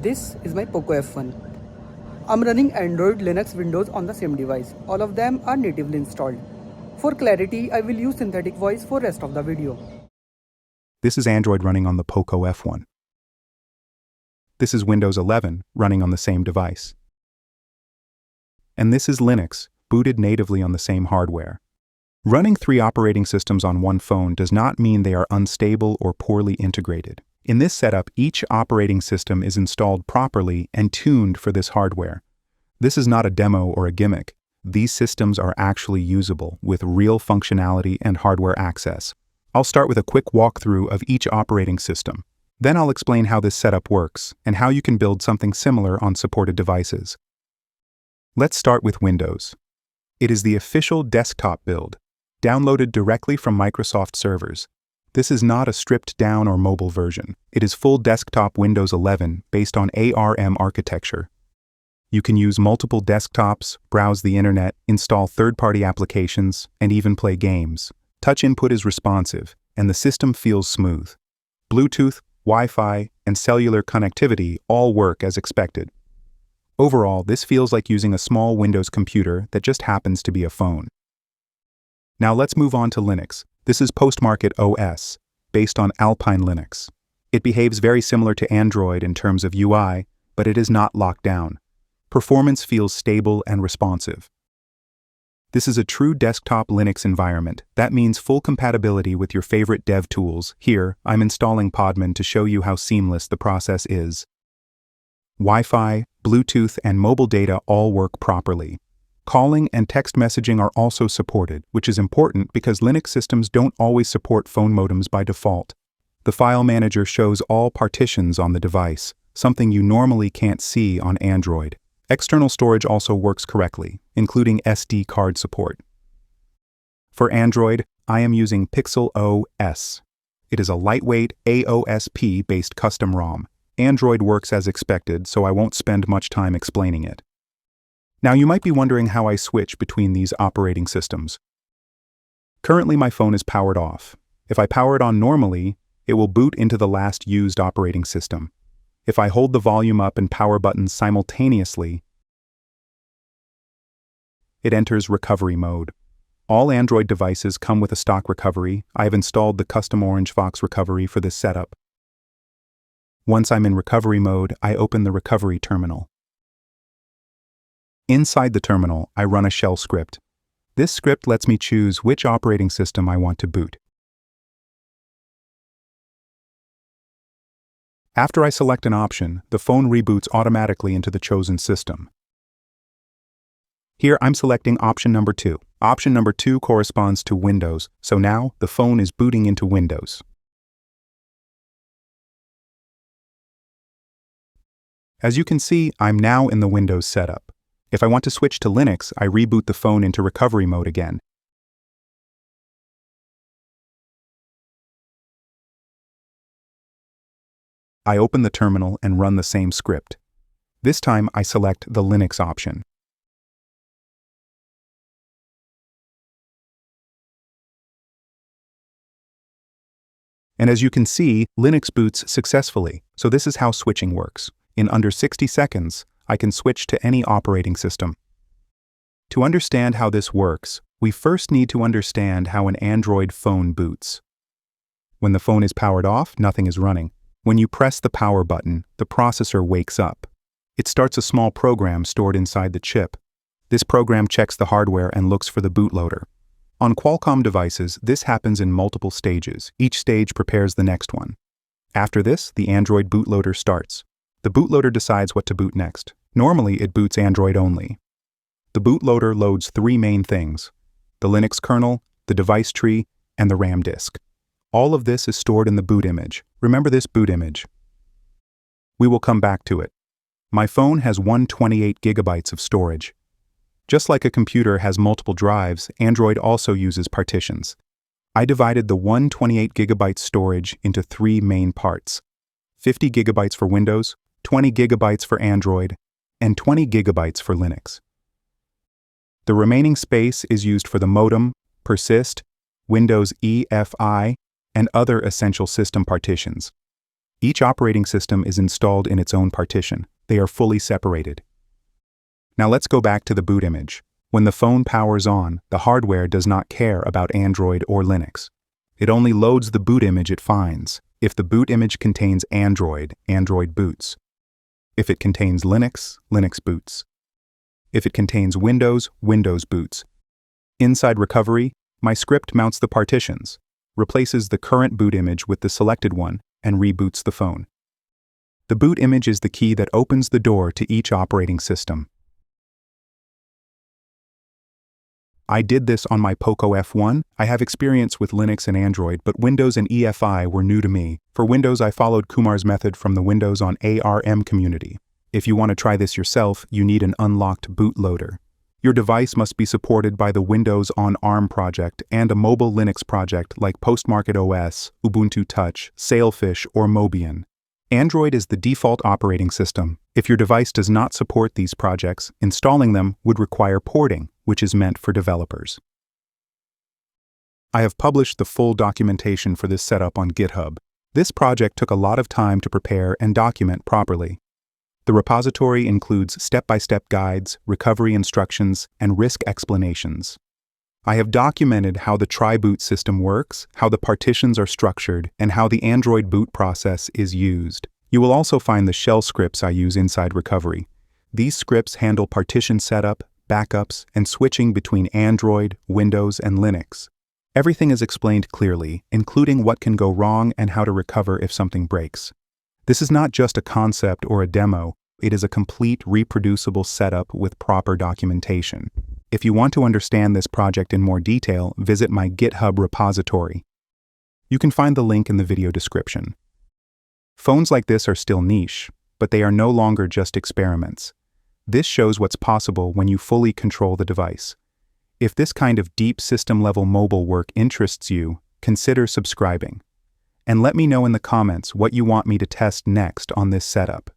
This is my Poco F1. I'm running Android, Linux, Windows on the same device. All of them are natively installed. For clarity, I will use synthetic voice for rest of the video. This is Android running on the Poco F1. This is Windows 11 running on the same device. And this is Linux, booted natively on the same hardware. Running 3 operating systems on one phone does not mean they are unstable or poorly integrated. In this setup, each operating system is installed properly and tuned for this hardware. This is not a demo or a gimmick. These systems are actually usable with real functionality and hardware access. I'll start with a quick walkthrough of each operating system. Then I'll explain how this setup works and how you can build something similar on supported devices. Let's start with Windows. It is the official desktop build, downloaded directly from Microsoft servers. This is not a stripped-down or mobile version. It is full desktop Windows 11 based on ARM architecture. You can use multiple desktops, browse the internet, install third-party applications, and even play games. Touch input is responsive, and the system feels smooth. Bluetooth, Wi-Fi, and cellular connectivity all work as expected. Overall, this feels like using a small Windows computer that just happens to be a phone. Now let's move on to Linux. This is Postmarket OS, based on Alpine Linux. It behaves very similar to Android in terms of UI, but it is not locked down. Performance feels stable and responsive. This is a true desktop Linux environment. That means full compatibility with your favorite dev tools. Here, I'm installing Podman to show you how seamless the process is. Wi-Fi, Bluetooth, and mobile data all work properly. Calling and text messaging are also supported, which is important because Linux systems don't always support phone modems by default. The file manager shows all partitions on the device, something you normally can't see on Android. External storage also works correctly, including SD card support. For Android, I am using Pixel OS. It is a lightweight AOSP-based custom ROM. Android works as expected, so I won't spend much time explaining it. Now you might be wondering how I switch between these operating systems. Currently my phone is powered off. If I power it on normally, it will boot into the last used operating system. If I hold the volume up and power buttons simultaneously, it enters recovery mode. All Android devices come with a stock recovery. I have installed the custom Orange Fox recovery for this setup. Once I'm in recovery mode, I open the recovery terminal. Inside the terminal, I run a shell script. This script lets me choose which operating system I want to boot. After I select an option, the phone reboots automatically into the chosen system. Here I'm selecting option number 2. Option number 2 corresponds to Windows, so now the phone is booting into Windows. As you can see, I'm now in the Windows setup. If I want to switch to Linux, I reboot the phone into recovery mode again. I open the terminal and run the same script. This time I select the Linux option. And as you can see, Linux boots successfully, so this is how switching works. In under 60 seconds, I can switch to any operating system. To understand how this works, we first need to understand how an Android phone boots. When the phone is powered off, nothing is running. When you press the power button, the processor wakes up. It starts a small program stored inside the chip. This program checks the hardware and looks for the bootloader. On Qualcomm devices, this happens in multiple stages. Each stage prepares the next one. After this, the Android bootloader starts. The bootloader decides what to boot next. Normally, it boots Android only. The bootloader loads 3 main things: the Linux kernel, the device tree, and the RAM disk. All of this is stored in the boot image. Remember this boot image. We will come back to it. My phone has 128 gigabytes of storage. Just like a computer has multiple drives, Android also uses partitions. I divided the 128 gigabyte storage into 3 main parts: 50 gigabytes for Windows, 20 gigabytes for Android, and 20 gigabytes for Linux. The remaining space is used for the modem, persist, Windows EFI, and other essential system partitions. Each operating system is installed in its own partition. They are fully separated. Now let's go back to the boot image. When the phone powers on, the hardware does not care about Android or Linux. It only loads the boot image it finds. If the boot image contains Android, Android boots. If it contains Linux, Linux boots. If it contains Windows, Windows boots. Inside recovery, my script mounts the partitions, replaces the current boot image with the selected one, and reboots the phone. The boot image is the key that opens the door to each operating system. I did this on my Poco F1. I have experience with Linux and Android, but Windows and EFI were new to me. For Windows, I followed Kumar's method from the Windows on ARM community. If you want to try this yourself, you need an unlocked bootloader. Your device must be supported by the Windows on ARM project and a mobile Linux project like Postmarket OS, Ubuntu Touch, Sailfish, or Mobian. Android is the default operating system. If your device does not support these projects, installing them would require porting, which is meant for developers. I have published the full documentation for this setup on GitHub. This project took a lot of time to prepare and document properly. The repository includes step-by-step guides, recovery instructions, and risk explanations. I have documented how the Triboot system works, how the partitions are structured, and how the Android boot process is used. You will also find the shell scripts I use inside recovery. These scripts handle partition setup, backups, and switching between Android, Windows, and Linux. Everything is explained clearly, including what can go wrong and how to recover if something breaks. This is not just a concept or a demo, it is a complete reproducible setup with proper documentation. If you want to understand this project in more detail, visit my GitHub repository. You can find the link in the video description. Phones like this are still niche, but they are no longer just experiments. This shows what's possible when you fully control the device. If this kind of deep system-level mobile work interests you, consider subscribing. And let me know in the comments what you want me to test next on this setup.